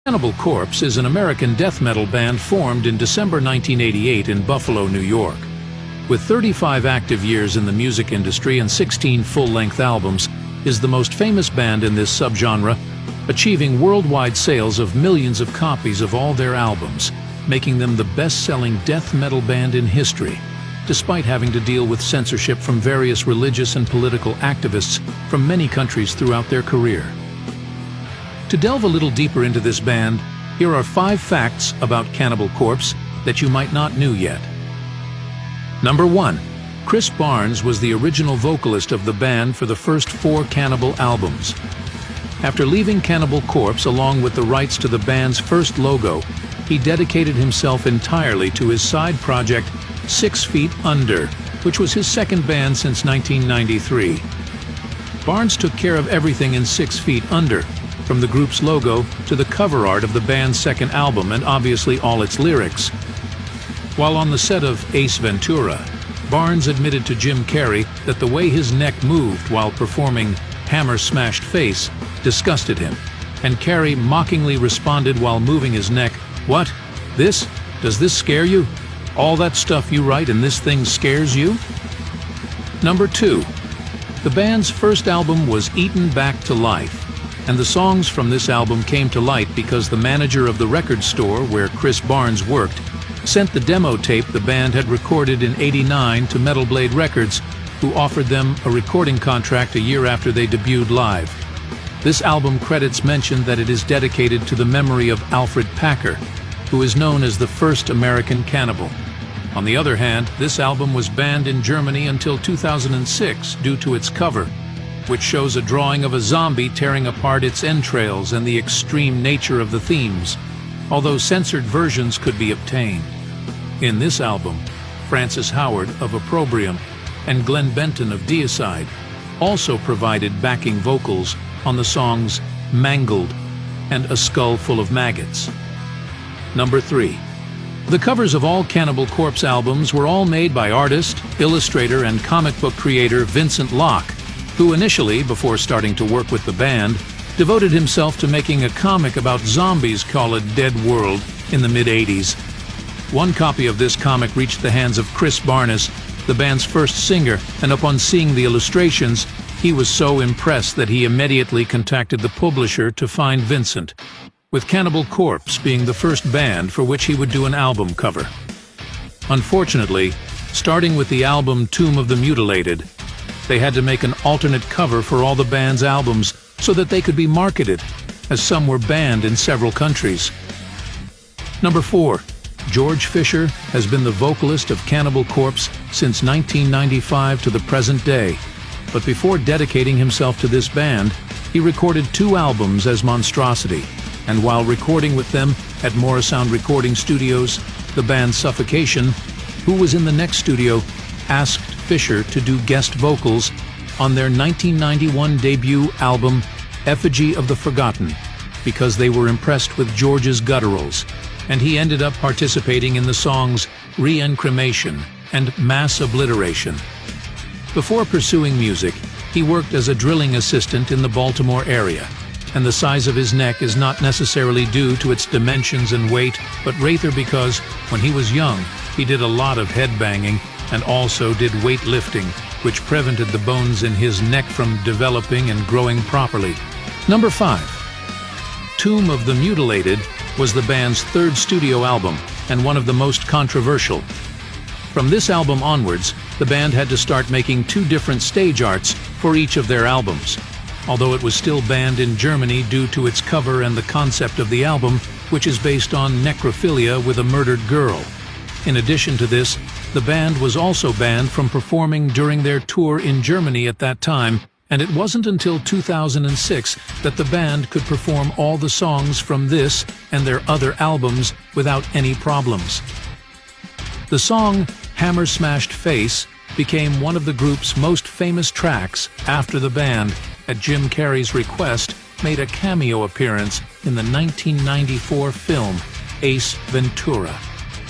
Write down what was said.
Cannibal Corpse is an American death metal band formed in December 1988 in Buffalo, New York. With 35 active years in the music industry and 16 full-length albums, is the most famous band in this subgenre, achieving worldwide sales of millions of copies of all their albums, making them the best-selling death metal band in history, despite having to deal with censorship from various religious and political activists from many countries throughout their career. To delve a little deeper into this band, here are 5 facts about Cannibal Corpse that you might not know yet. Number 1. Chris Barnes was the original vocalist of the band for the first 4 Cannibal albums. After leaving Cannibal Corpse along with the rights to the band's first logo, he dedicated himself entirely to his side project 6 Feet Under, which was his second band since 1993. Barnes took care of everything in 6 Feet Under, from the group's logo to the cover art of the band's second album and obviously all its lyrics. While on the set of Ace Ventura, Barnes admitted to Jim Carrey that the way his neck moved while performing Hammer Smashed Face disgusted him, and Carrey mockingly responded while moving his neck, "What? This? Does this scare you? All that stuff you write and this thing scares you?" Number 2. The band's first album was Eaten Back to Life, and the songs from this album came to light because the manager of the record store where Chris Barnes worked sent the demo tape the band had recorded in '89 to Metal Blade Records, who offered them a recording contract a year after they debuted live. This album credits mention that it is dedicated to the memory of Alfred Packer, who is known as the first American cannibal. On the other hand, this album was banned in Germany until 2006 due to its cover, which shows a drawing of a zombie tearing apart its entrails and the extreme nature of the themes, although censored versions could be obtained. In this album, Francis Howard of Opprobrium and Glenn Benton of Deicide also provided backing vocals on the songs Mangled and A Skull Full of Maggots. Number 3. The covers of all Cannibal Corpse albums were all made by artist, illustrator, and comic book creator Vincent Locke, who initially, before starting to work with the band, devoted himself to making a comic about zombies called Dead World in the mid-'80s. One copy of this comic reached the hands of Chris Barnes, the band's first singer, and upon seeing the illustrations, he was so impressed that he immediately contacted the publisher to find Vincent, with Cannibal Corpse being the first band for which he would do an album cover. Unfortunately, starting with the album Tomb of the Mutilated, they had to make an alternate cover for all the band's albums so that they could be marketed, as some were banned in several countries. Number 4. George Fisher has been the vocalist of Cannibal Corpse since 1995 to the present day, but before dedicating himself to this band, he recorded 2 albums as Monstrosity, and while recording with them at Morrisound Recording Studios, the band Suffocation, who was in the next studio, asked Fisher to do guest vocals on their 1991 debut album Effigy of the Forgotten, because they were impressed with George's gutturals, and he ended up participating in the songs Re-Encremation and Mass Obliteration. Before pursuing music, he worked as a drilling assistant in the Baltimore area, and the size of his neck is not necessarily due to its dimensions and weight, but rather because, when he was young, he did a lot of headbanging and also did weightlifting, which prevented the bones in his neck from developing and growing properly. Number 5. Tomb of the Mutilated was the band's 3rd studio album and one of the most controversial. From this album onwards, the band had to start making 2 different stage arts for each of their albums, although it was still banned in Germany due to its cover and the concept of the album, which is based on necrophilia with a murdered girl. In addition to this, the band was also banned from performing during their tour in Germany at that time, and it wasn't until 2006 that the band could perform all the songs from this and their other albums without any problems. The song Hammer Smashed Face became one of the group's most famous tracks after the band, at Jim Carrey's request, made a cameo appearance in the 1994 film Ace Ventura.